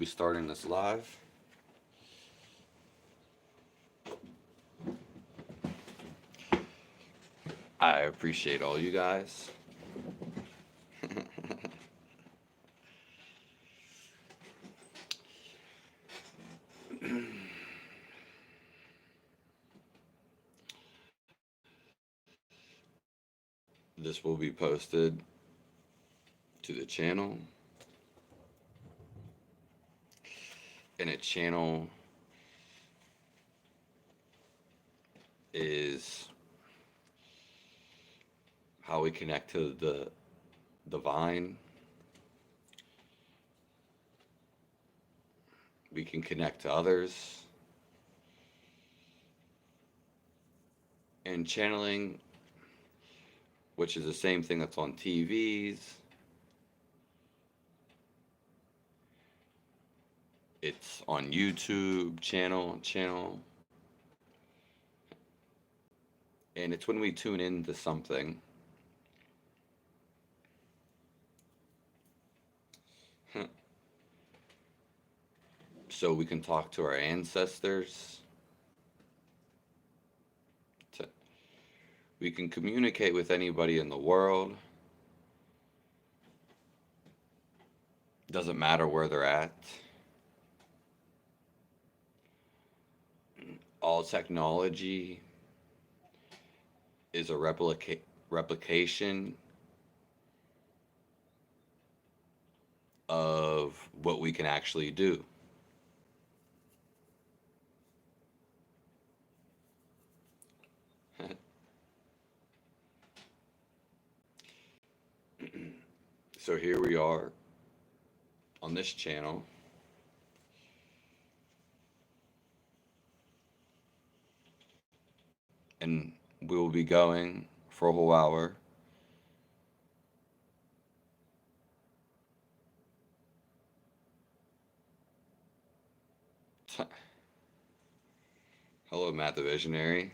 be starting this live. I appreciate all you guys. This will be posted to the channel. And a channel is how we connect to the divine. We can connect to others. And channeling, which is the same thing that's on TVs. It's on YouTube channel. And it's when we tune into something. So we can talk to our ancestors. We can communicate with anybody in the world. Doesn't matter where they're at. All technology is a replication of what we can actually do. So here we are on this channel. And we will be going for a whole hour. Hello, Matt the Visionary.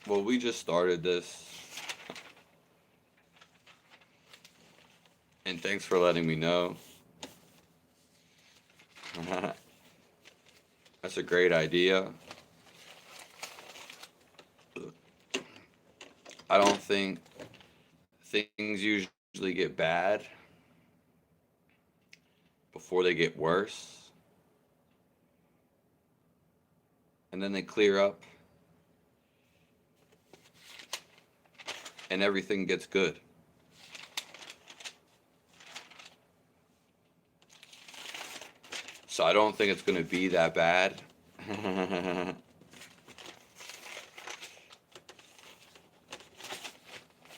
Well, we just started this. And thanks for letting me know. That's a great idea. I don't think things usually get bad before they get worse. And then they clear up. And everything gets good. So I don't think it's going to be that bad.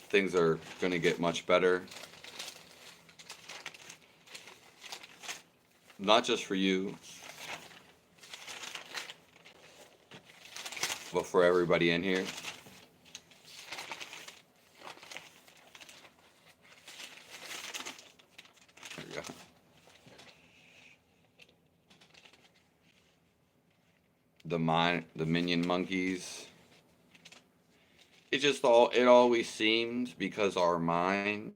Things are going to get much better. Not just for you, but for everybody in here. There we go. The minion monkeys. It always seems because our mind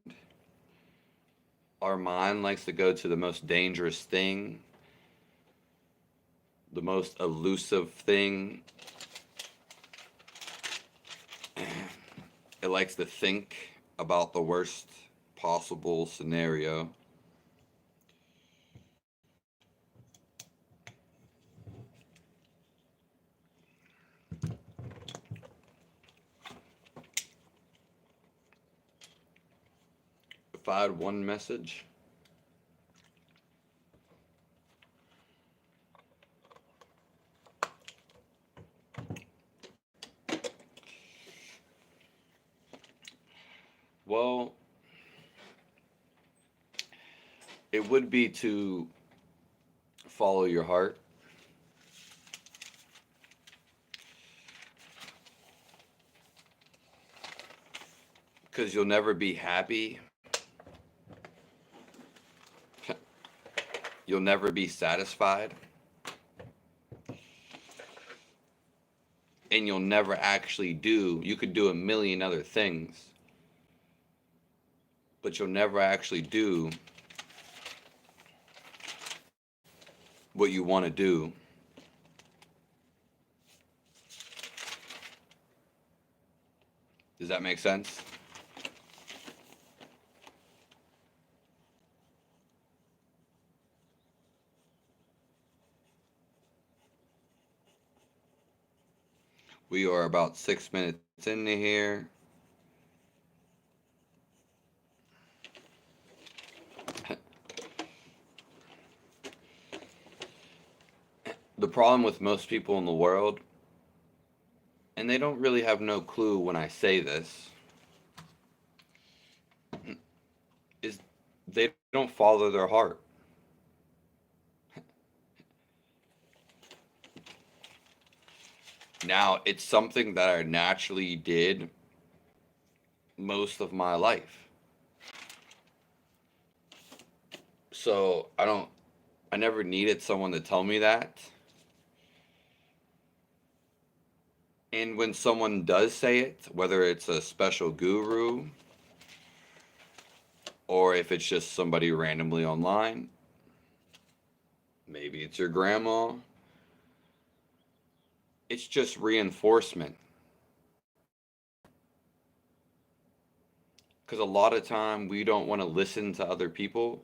likes to go to the most dangerous thing, the most elusive thing. It likes to think about the worst possible scenario. If I had one message, well, it would be to follow your heart. Because you'll never be happy. You'll never be satisfied. And you'll never actually do. You could do a million other things, but you'll never actually do what you want to do. Does that make sense? We are about 6 minutes into here. The problem with most people in the world, and they don't really have no clue when I say this, is they don't follow their heart. Now, it's something that I naturally did most of my life. So I never needed someone to tell me that. And when someone does say it, whether it's a special guru or if it's just somebody randomly online, maybe it's your grandma, it's just reinforcement. Because a lot of time we don't want to listen to other people.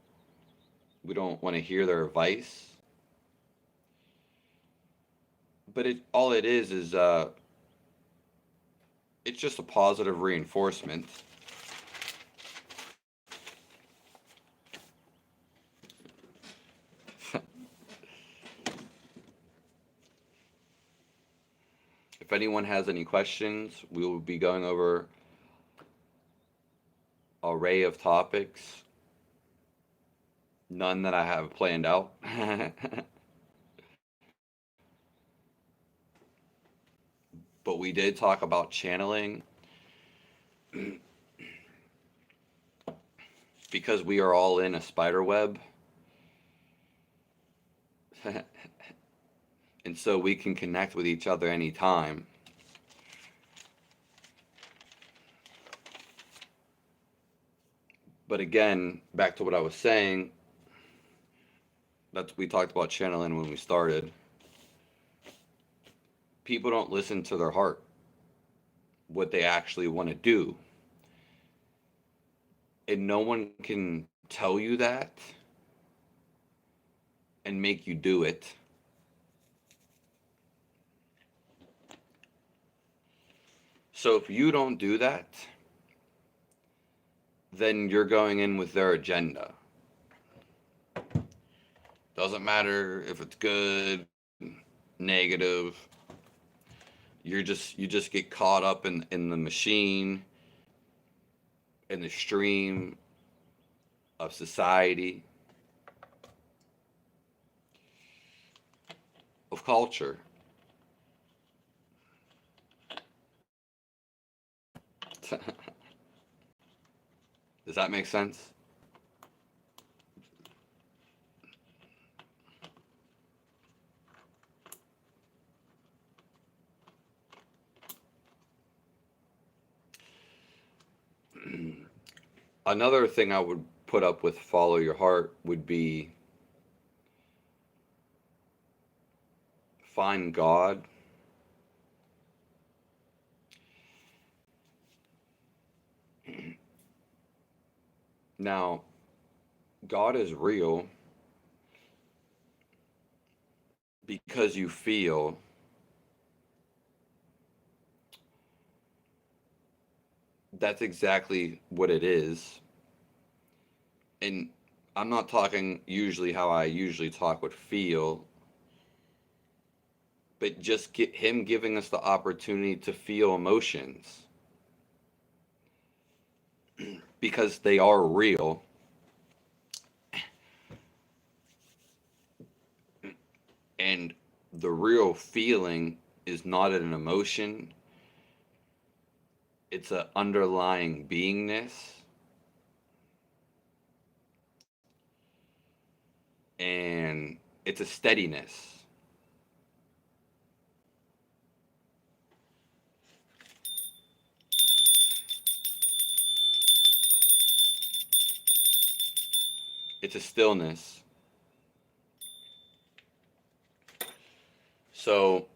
We don't want to hear their advice. But all it is it's just a positive reinforcement. If anyone has any questions, we will be going over an array of topics. None that I have planned out. But we did talk about channeling because we are all in a spider web. And so we can connect with each other anytime. But again, back to what I was saying, we talked about channeling when we started. People don't listen to their heart, what they actually want to do. And no one can tell you that and make you do it. So if you don't do that, then you're going in with their agenda. Doesn't matter if it's good, negative. You just get caught up in the machine, in the stream of society, of culture. Does that make sense? Another thing I would put up with follow your heart would be find God. Now, God is real because you feel. That's exactly what it is. And I'm not talking usually how I usually talk with feel, but just get him giving us the opportunity to feel emotions because they are real. And the real feeling is not an emotion, it's an underlying beingness. And it's a steadiness. It's a stillness. So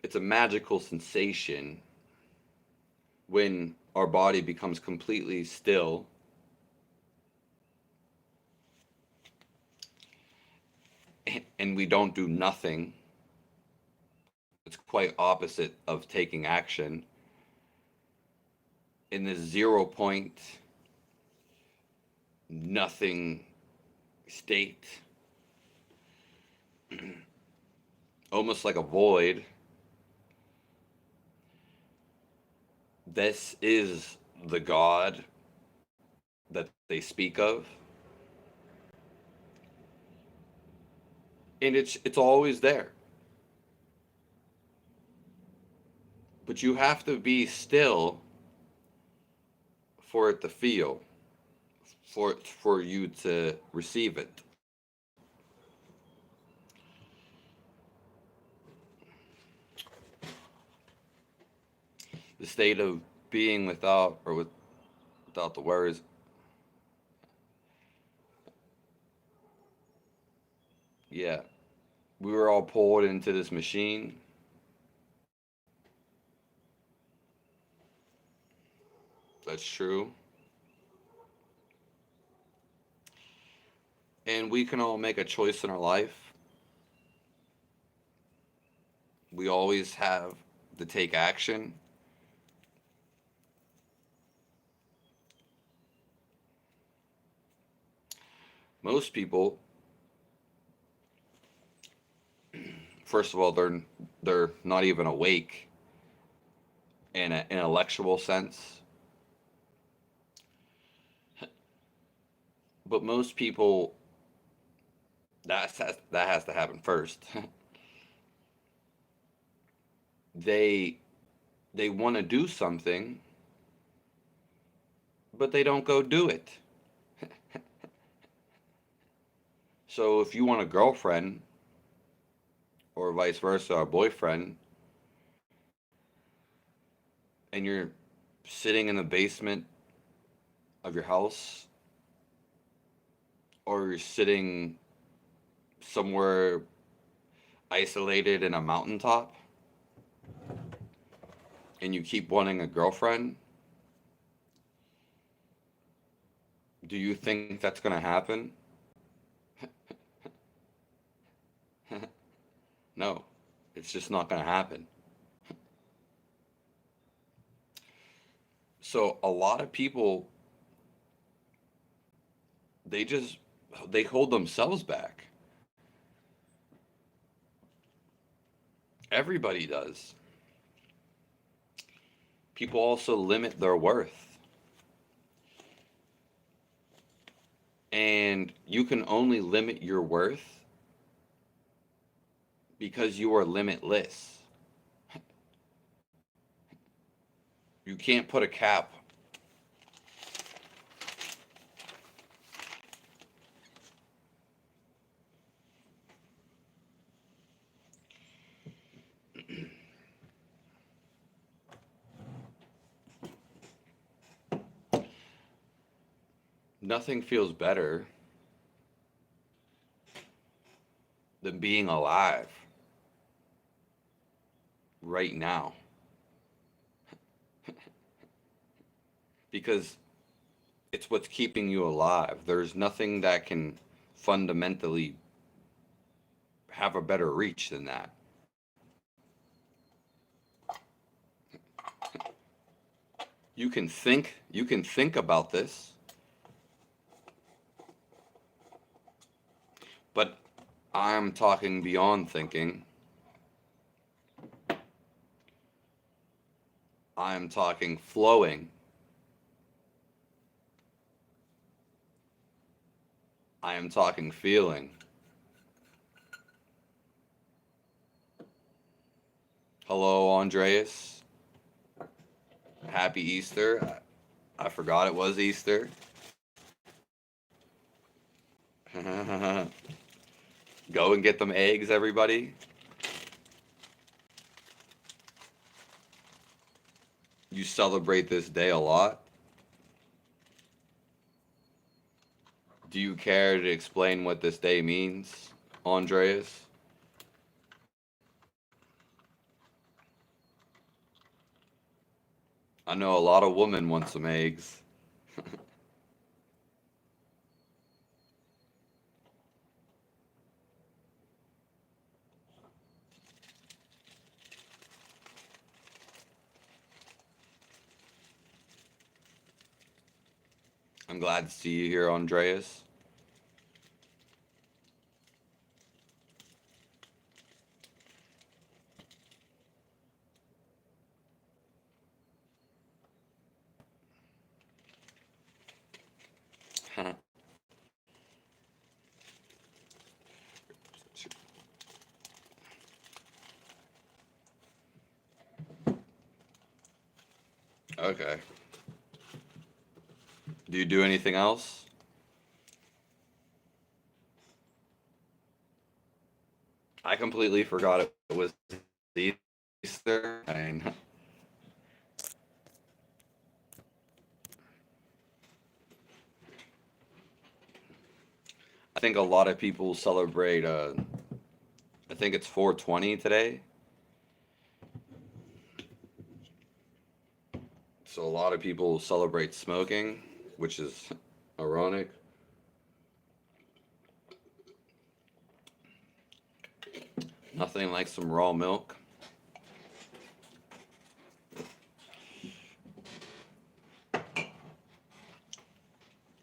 it's a magical sensation when our body becomes completely still and we don't do nothing. It's quite opposite of taking action. In this 0 point, nothing state, almost like a void. This is the God that they speak of. And it's always there. But you have to be still for it to feel, for you to receive it. The state of being without the words. Yeah, we were all pulled into this machine. That's true. And we can all make a choice in our life. We always have to take action. Most people, first of all, they're not even awake in an intellectual sense. But most people, that has to happen first. they they want to do something, but they don't go do it. So if you want a girlfriend, or vice versa, a boyfriend, and you're sitting in the basement of your house, or you're sitting somewhere isolated in a mountaintop, and you keep wanting a girlfriend, do you think that's going to happen? No, it's just not going to happen. So a lot of people, they just they hold themselves back. Everybody does. People also limit their worth. And you can only limit your worth because you are limitless. You can't put a cap. Nothing feels better than being alive right now. Because it's what's keeping you alive. There's nothing that can fundamentally have a better reach than that. You can think about this, but I'm talking beyond thinking. I'm talking flowing. I am talking feeling. Hello, Andreas. Happy Easter. I forgot it was Easter. Go and get them eggs, everybody. You celebrate this day a lot. Do you care to explain what this day means, Andreas? I know a lot of women want some eggs. I'm glad to see you here, Andreas. Okay. Do you do anything else? I completely forgot it was Easter. I think a lot of people celebrate. I think it's 420 today. So a lot of people celebrate smoking, which is ironic. Nothing like some raw milk.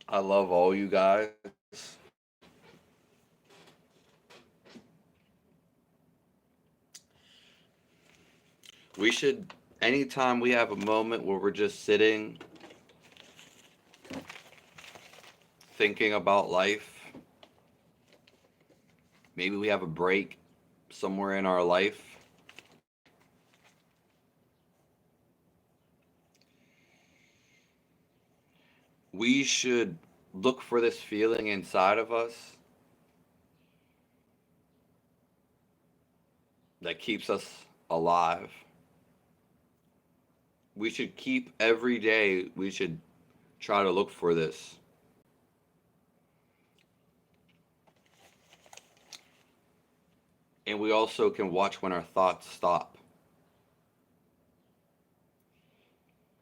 I love all you guys. We should, anytime we have a moment where we're just sitting, thinking about life, maybe we have a break somewhere in our life. We should look for this feeling inside of us that keeps us alive. We should keep every day, we should try to look for this. And we also can watch when our thoughts stop.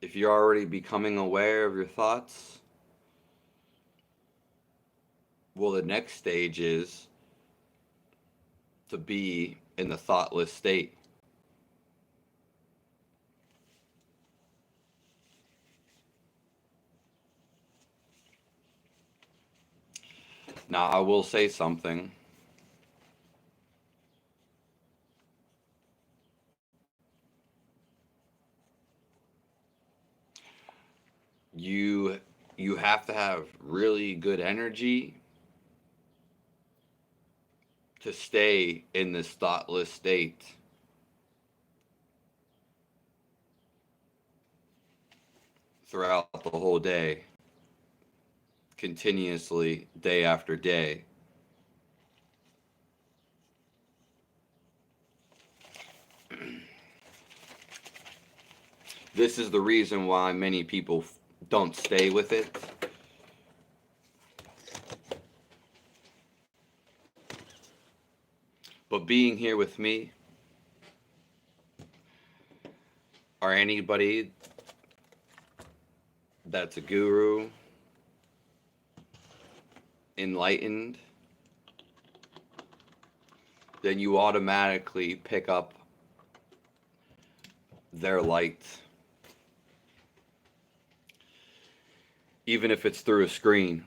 If you're already becoming aware of your thoughts, well, the next stage is to be in the thoughtless state. Now, I will say something. You you have to have really good energy to stay in this thoughtless state throughout the whole day, continuously, day after day. This is the reason why many people don't stay with it. But being here with me, or anybody that's a guru, enlightened, then you automatically pick up their light, even if it's through a screen.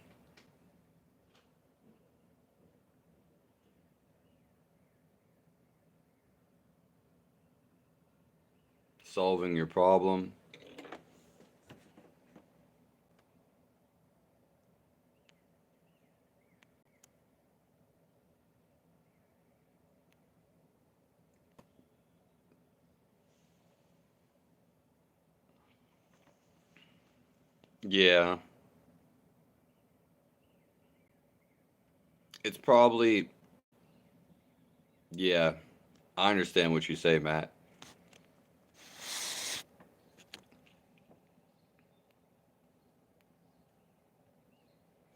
Solving your problem. Yeah. It's probably, yeah. I understand what you say, Matt.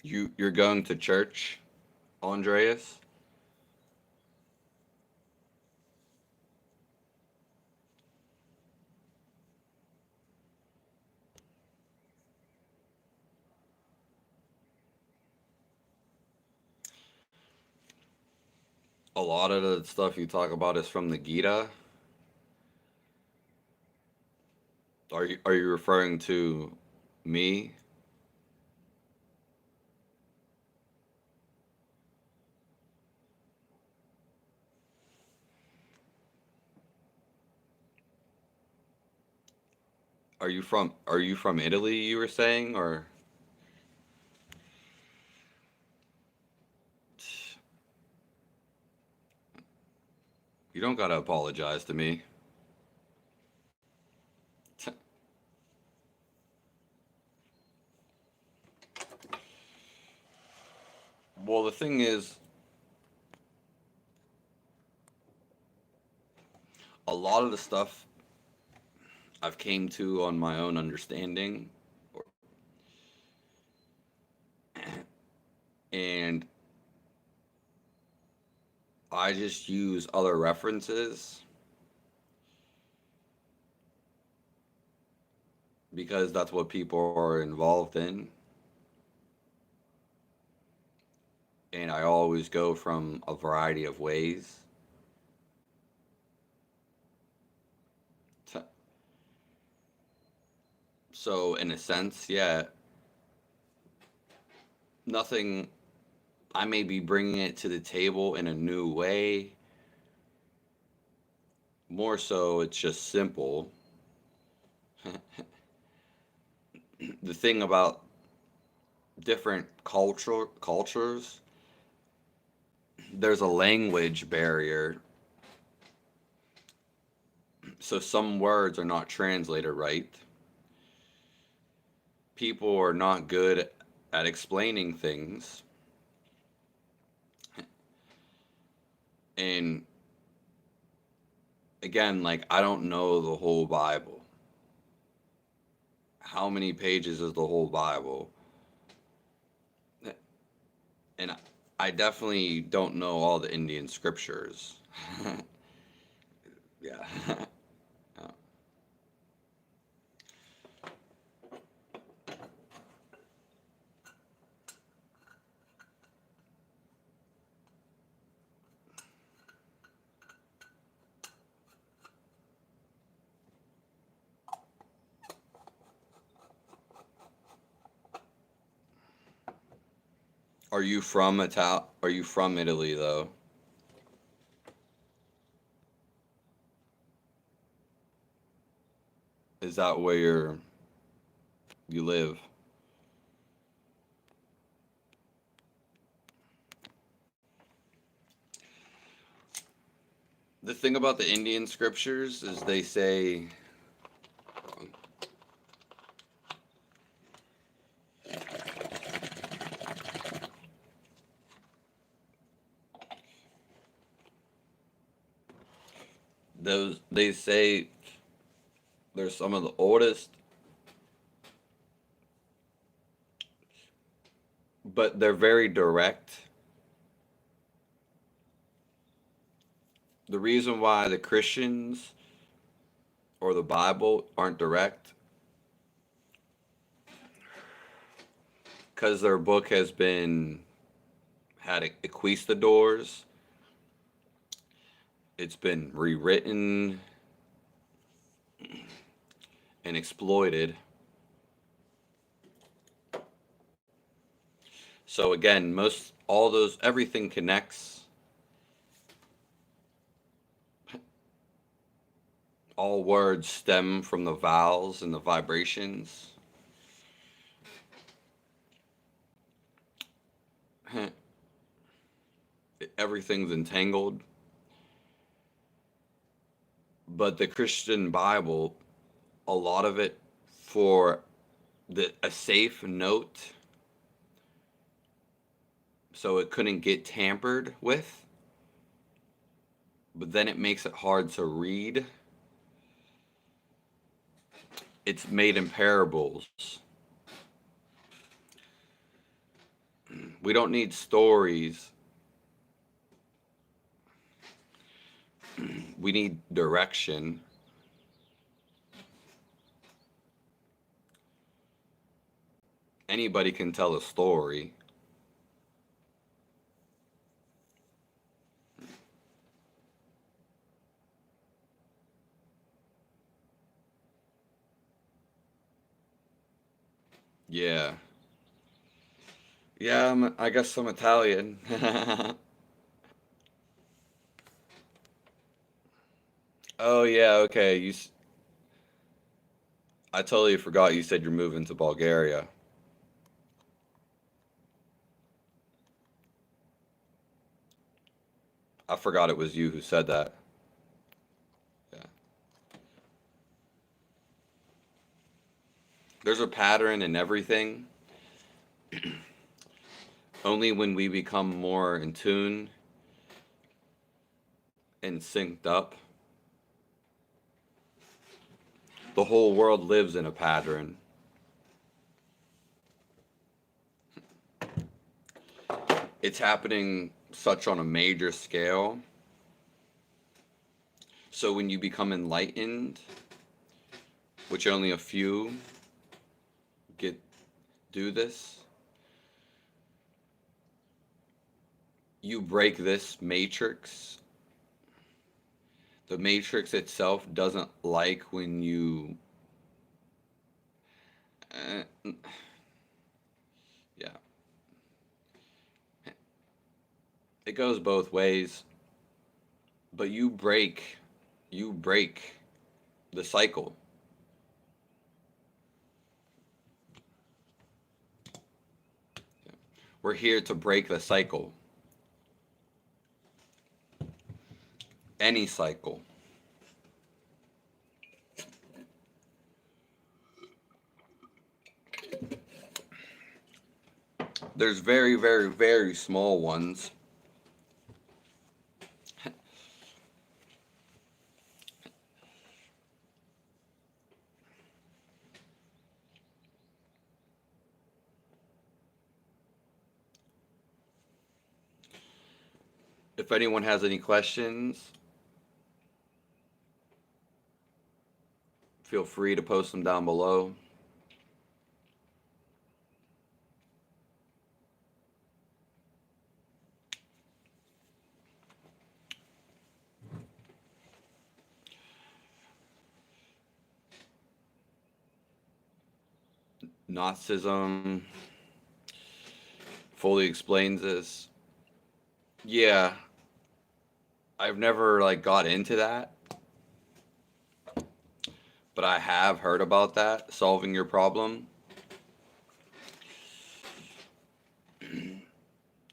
You're going to church, Andreas? A lot of the stuff you talk about is from the Gita. Are you referring to me? Are you from Italy, you were saying, or you don't gotta apologize to me. Well, the thing is, a lot of the stuff I've came to on my own understanding, and I just use other references because that's what people are involved in, and I always go from a variety of ways. So, in a sense, yeah, nothing. I may be bringing it to the table in a new way. More so, it's just simple. The thing about different cultures, there's a language barrier, so some words are not translated right. People are not good at explaining things, and again, like I don't know the whole Bible. How many pages is the whole Bible? And I definitely don't know all the Indian scriptures. Yeah. Are you from Italy though? Is that where you live? The thing about the Indian scriptures is they say they say they're some of the oldest, but they're very direct. The reason why the Christians or the Bible aren't direct, because their book has been had conquistadors. It's been rewritten and exploited. So again, most all those everything connects. All words stem from the vowels and the vibrations. Everything's entangled. But the Christian Bible, a lot of it for a safe note so it couldn't get tampered with, but then it makes it hard to read. It's made in parables. We don't need stories. We need direction. Anybody can tell a story. Yeah. Yeah, I guess I'm Italian. Oh yeah, okay. I totally forgot you said you're moving to Bulgaria. I forgot it was you who said that. Yeah. There's a pattern in everything. Only when we become more in tune and synced up, the whole world lives in a pattern. It's happening such on a major scale. So when you become enlightened, which only a few get do this, you break this matrix. The matrix itself doesn't like when you yeah, it goes both ways, but you break the cycle. We're here to break the cycle, any cycle. There's very, very, very small ones. If anyone has any questions, feel free to post them down below. Nazism fully explains this. Yeah, I've never like got into that, but I have heard about that, solving your problem.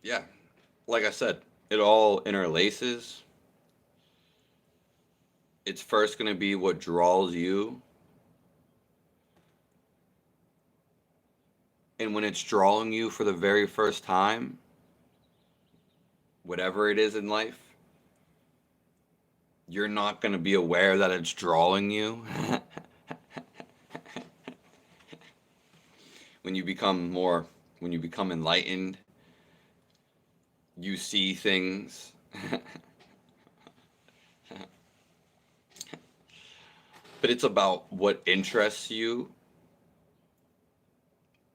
Yeah, like I said, it all interlaces. It's first going to be what draws you. And when it's drawing you for the very first time, whatever it is in life, you're not going to be aware that it's drawing you. when you become more, when you become enlightened, you see things. But it's about what interests you,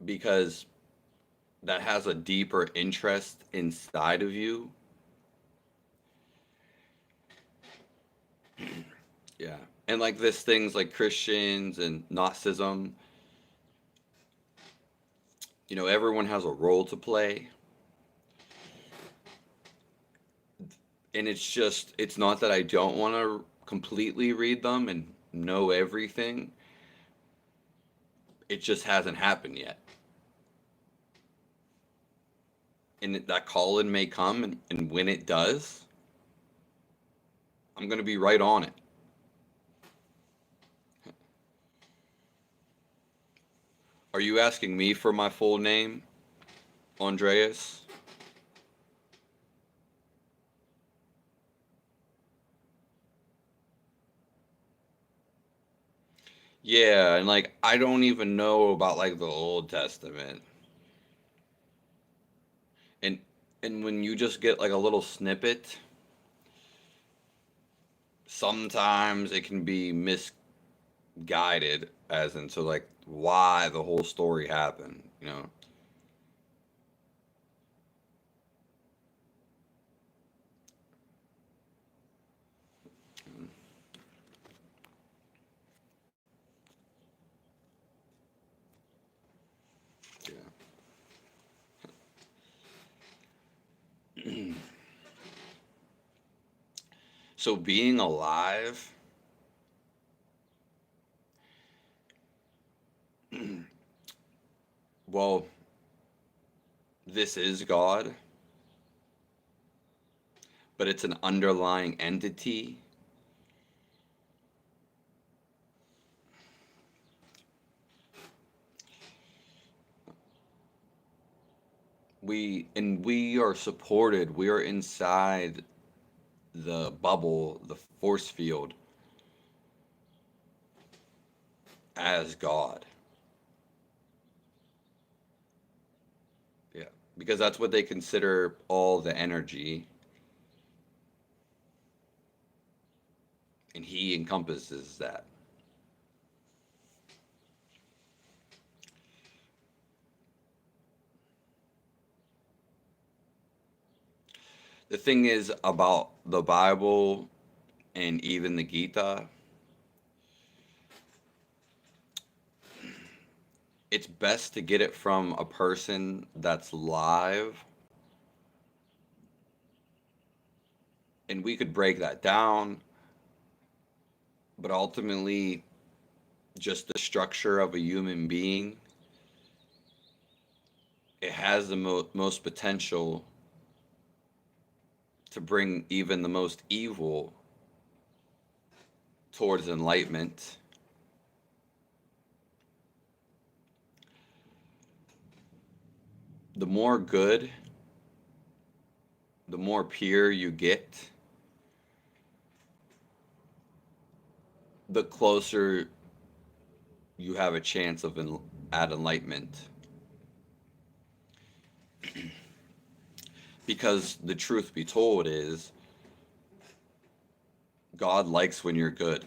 because that has a deeper interest inside of you. Yeah. And like this things like Christians and Nazism, everyone has a role to play. And it's not that I don't want to completely read them and know everything. It just hasn't happened yet. And that call-in may come, and when it does, I'm going to be right on it. Are you asking me for my full name, Andreas? Yeah, and like I don't even know about like the Old Testament. And and when you just get like a little snippet, sometimes it can be misguided as into like why the whole story happened, you know. Yeah. So being alive, well, this is God, but it's an underlying entity. We are supported. We are inside the bubble, the force field as God. Yeah. Because that's what they consider all the energy, and he encompasses that. The thing is about the Bible and even the Gita, it's best to get it from a person that's live, and we could break that down, but ultimately just the structure of a human being, it has the most potential to bring even the most evil towards enlightenment. The more good, the more pure you get, the closer you have a chance of at enlightenment. Because the truth be told is, God likes when you're good.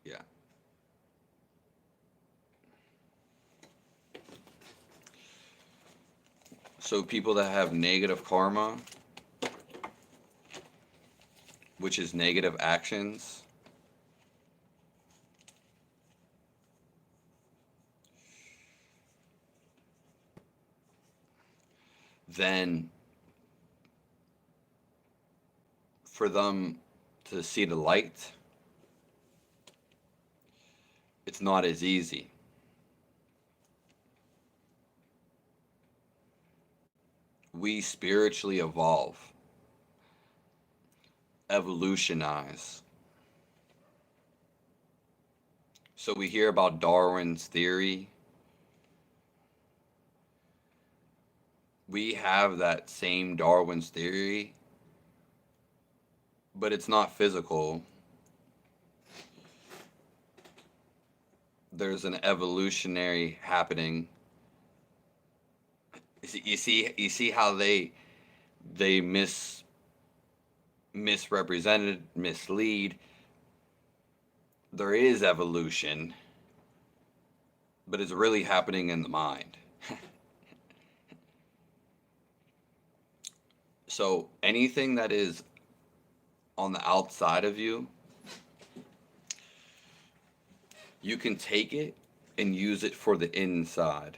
Yeah. So people that have negative karma, which is negative actions, then for them to see the light, it's not as easy. We spiritually evolve, evolutionize. So we hear about Darwin's theory. We have that same Darwin's theory, but it's not physical. There's an evolutionary happening. You see how they misrepresented, mislead. There is evolution, but it's really happening in the mind. So anything that is on the outside of you, you can take it and use it for the inside.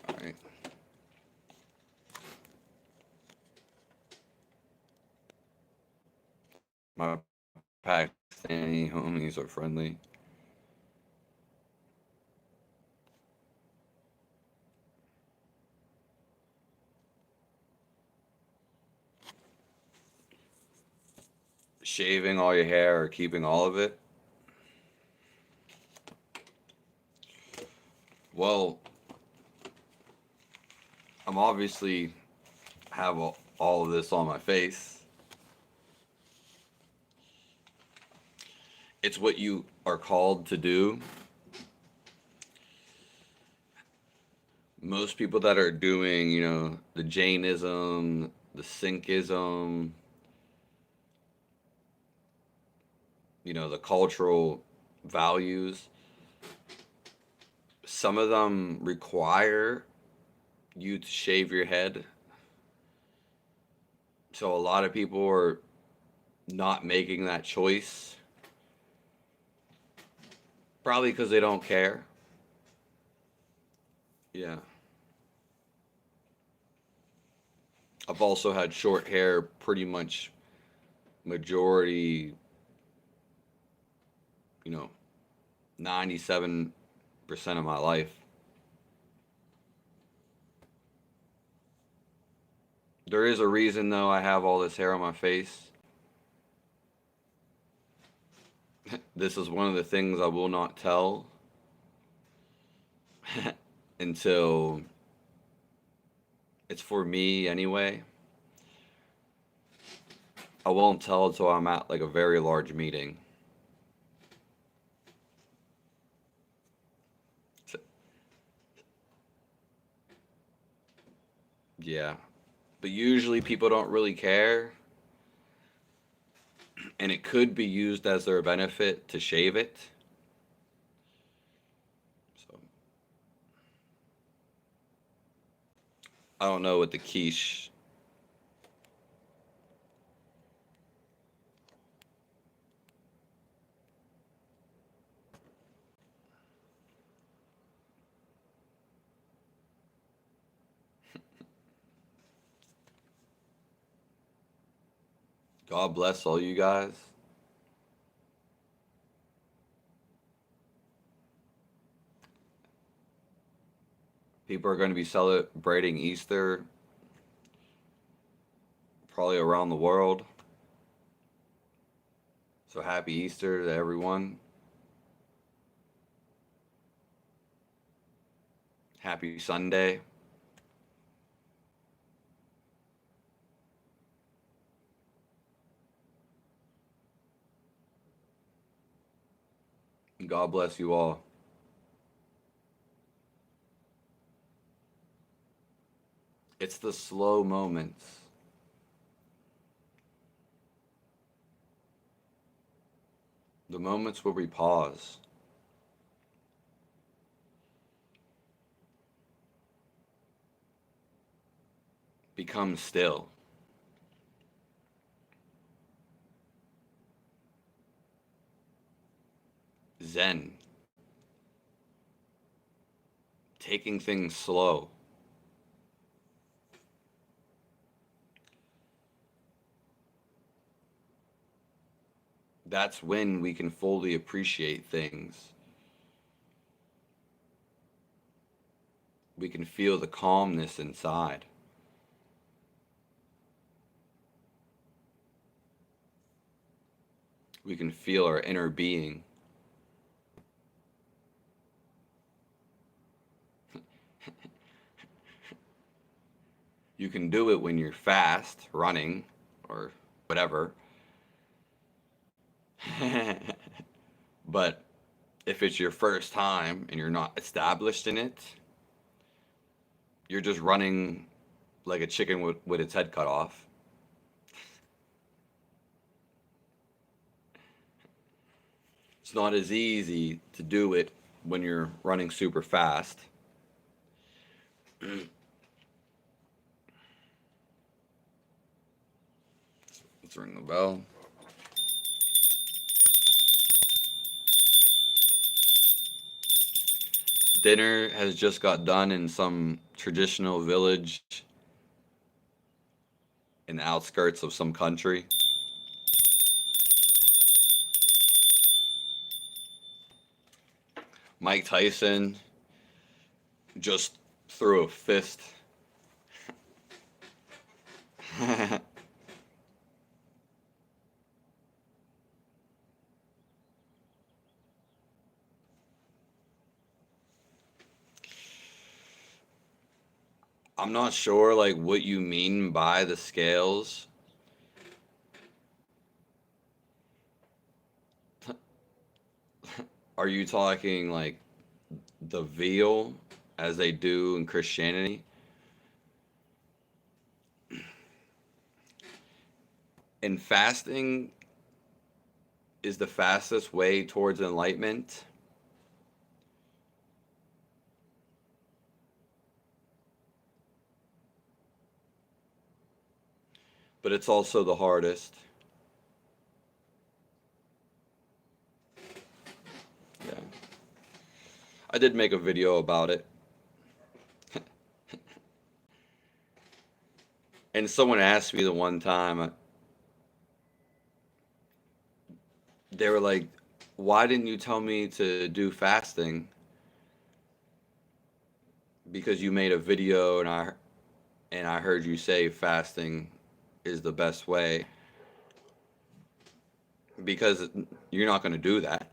All right. My Pakistani homies are friendly. shaving all your hair or keeping all of it? Well, I'm obviously have all of this on my face. It's what you are called to do. Most people that are doing, the Jainism, the Sikhism, the cultural values, some of them require you to shave your head. So a lot of people are not making that choice, probably because they don't care. Yeah. I've also had short hair pretty much majority, you know, 97% of my life. There is a reason, though, I have all this hair on my face. This is one of the things I will not tell until it's for me anyway. I won't tell until I'm at like a very large meeting. So, yeah. But usually people don't really care, and it could be used as their benefit to shave it. So I don't know what the quiche. God bless all you guys. People are going to be celebrating Easter probably around the world. So happy Easter to everyone. Happy Sunday. God bless you all. It's the slow moments. The moments where we pause. Become still. Zen. Taking things slow. That's when we can fully appreciate things. We can feel the calmness inside. We can feel our inner being. You can do it when you're fast, running, or whatever. But if it's your first time and you're not established in it, you're just running like a chicken with its head cut off. It's not as easy to do it when you're running super fast. Let's ring the bell. Dinner has just got done in some traditional village in the outskirts of some country. Mike Tyson just threw a fist. I'm not sure like what you mean by the scales. Are you talking like the veil as they do in Christianity? And fasting is the fastest way towards enlightenment. But it's also the hardest. Yeah. I did make a video about it. And someone asked me the one time, they were like, why didn't you tell me to do fasting? Because you made a video and I heard you say fasting is the best way. Because you're not going to do that.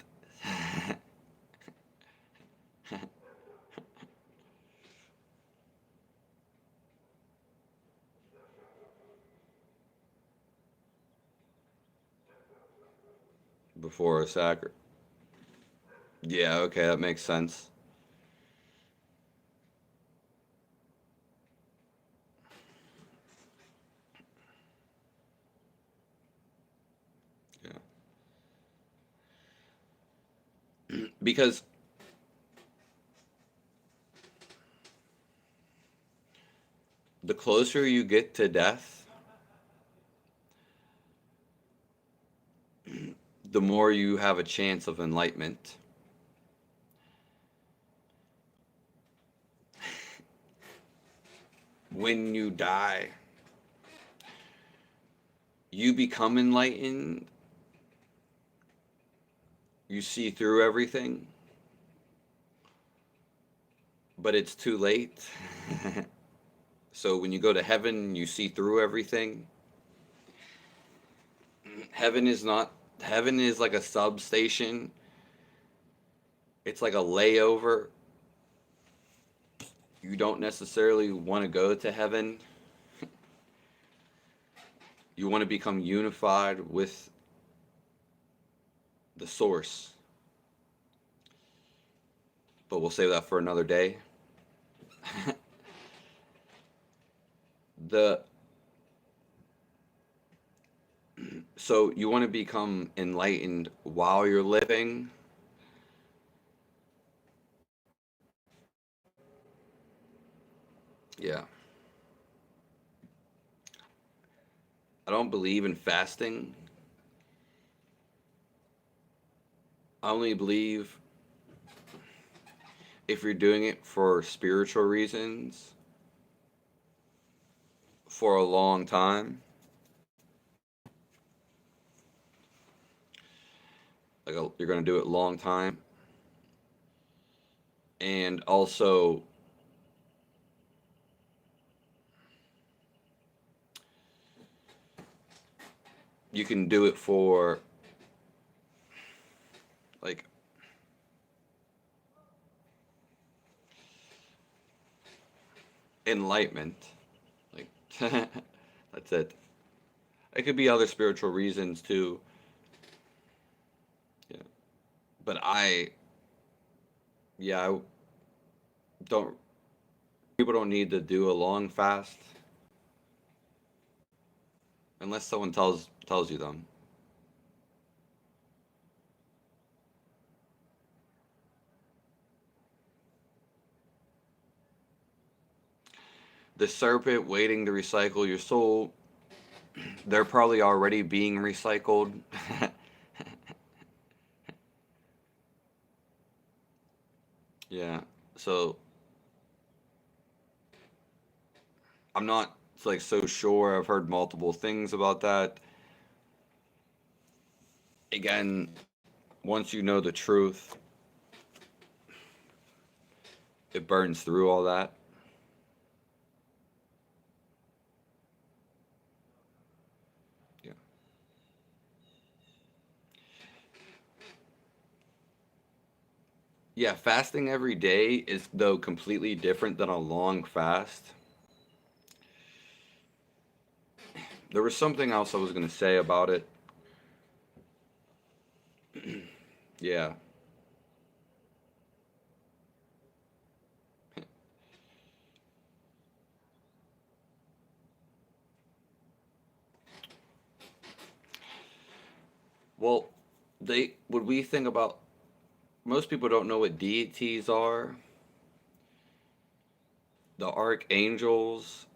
Before a sacrament. Yeah, okay, that makes sense. Yeah. Because the closer you get to death, the more you have a chance of enlightenment. When you die, you become enlightened, you see through everything, but it's too late. So when you go to heaven, you see through everything. Heaven is not, heaven is like a substation, it's like a layover. You don't necessarily want to go to heaven. You want to become unified with the source. But we'll save that for another day. the So you want to become enlightened while you're living. Yeah. I don't believe in fasting. I only believe if you're doing it for spiritual reasons for a long time. You're going to do it a long time. And also, you can do it for like enlightenment. Like, that's it. It could be other spiritual reasons too. Yeah. But yeah, I don't, people don't need to do a long fast unless someone tells you them. The serpent waiting to recycle your soul, they're probably already being recycled. Yeah. So I'm not like so sure. I've heard multiple things about that. Again, once you know the truth, it burns through all that. Yeah. Yeah, fasting every day is though completely different than a long fast. There was something else I was going to say about it. Yeah. Well, they would we think about most people don't know what deities are. The archangels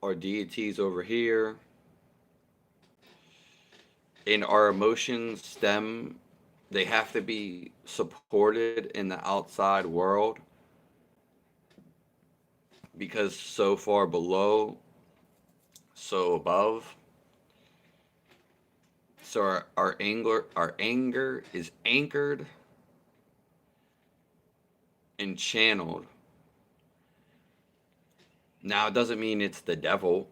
are deities over here, and our emotions stem. They have to be supported in the outside world because so far below, so above. So our anger is anchored and channeled. Now it doesn't mean it's the devil.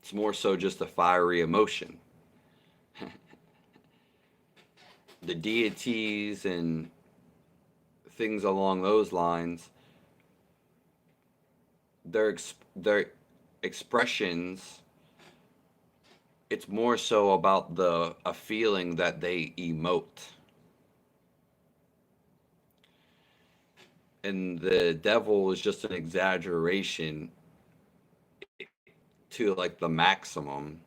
It's more so just a fiery emotion. The deities and things along those lines, their expressions, it's more so about the a feeling that they emote. And the devil is just an exaggeration to like the maximum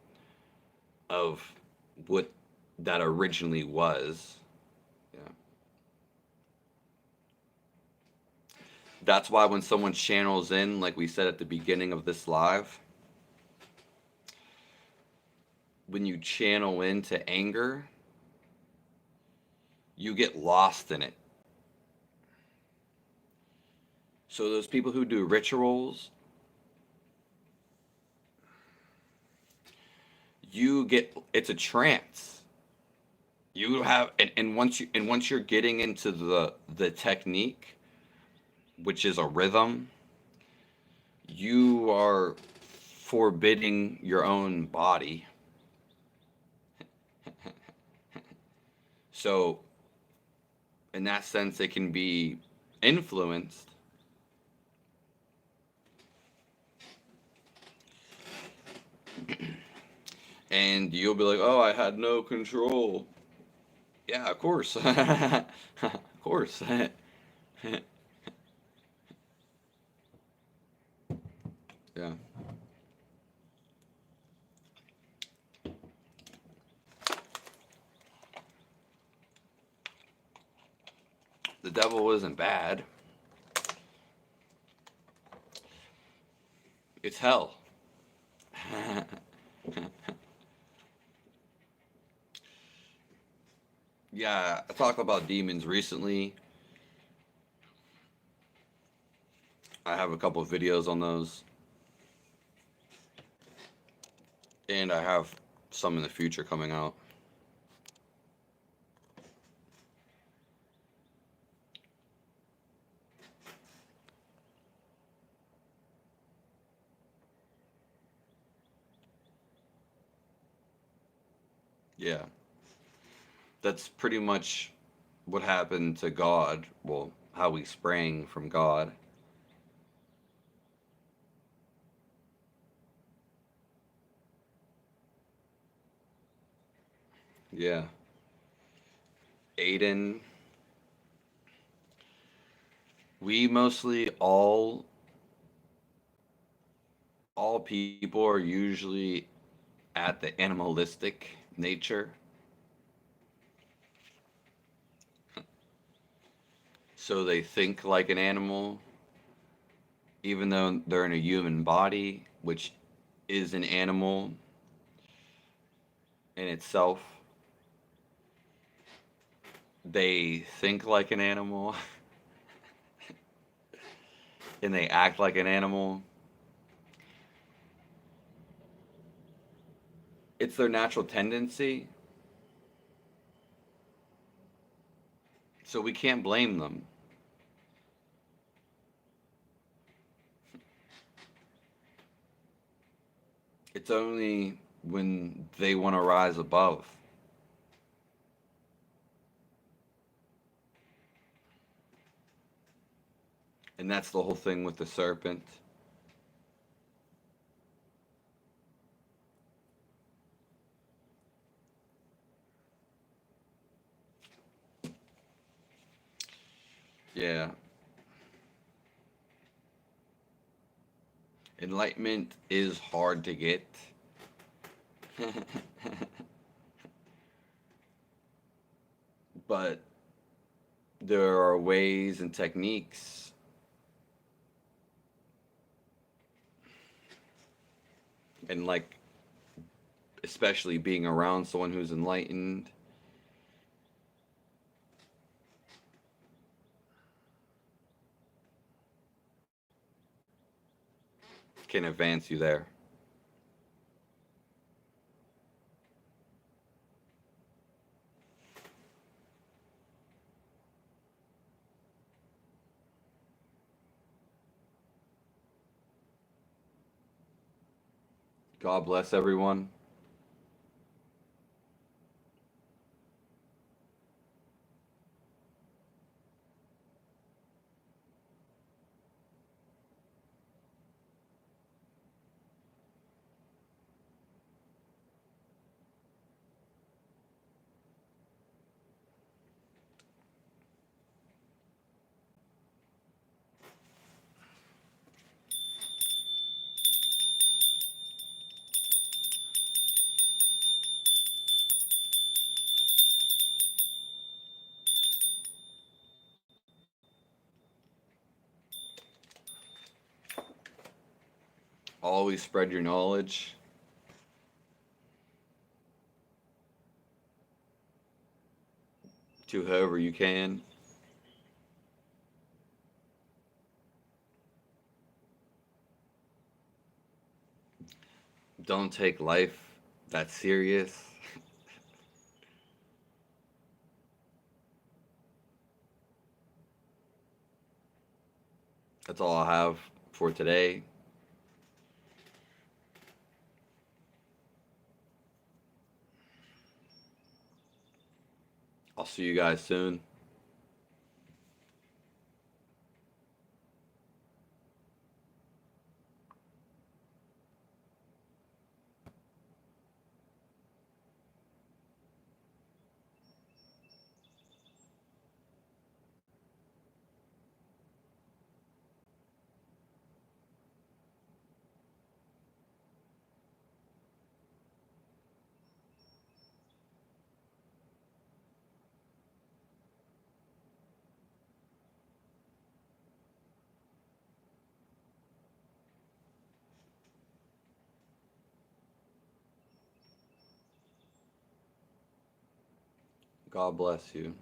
of what that originally was. Yeah. That's why when someone channels in, like we said at the beginning of this live, when you channel into anger, you get lost in it. So those people who do rituals, you get it's a trance. You have and once you're getting into the technique, which is a rhythm, you are forbidding your own body. So in that sense it can be influenced, and you'll be like, "Oh, I had no control." Yeah, of course. Of course. Yeah. The devil isn't bad. It's hell. Yeah, I talked about demons recently. I have a couple of videos on those, and I have some in the future coming out. Yeah, that's pretty much what happened to God. Well, how we sprang from God. Yeah. Aiden, we mostly all people are usually at the animalistic nature. So they think like an animal, even though they're in a human body, which is an animal in itself. They think like an animal and they act like an animal. It's their natural tendency, so we can't blame them. It's only when they want to rise above. And that's the whole thing with the serpent. Yeah. Enlightenment is hard to get. But there are ways and techniques, and like, especially being around someone who's enlightened can advance you there. God bless everyone. Always spread your knowledge to whoever you can. Don't take life that serious. That's all I have for today. I'll see you guys soon. God bless you.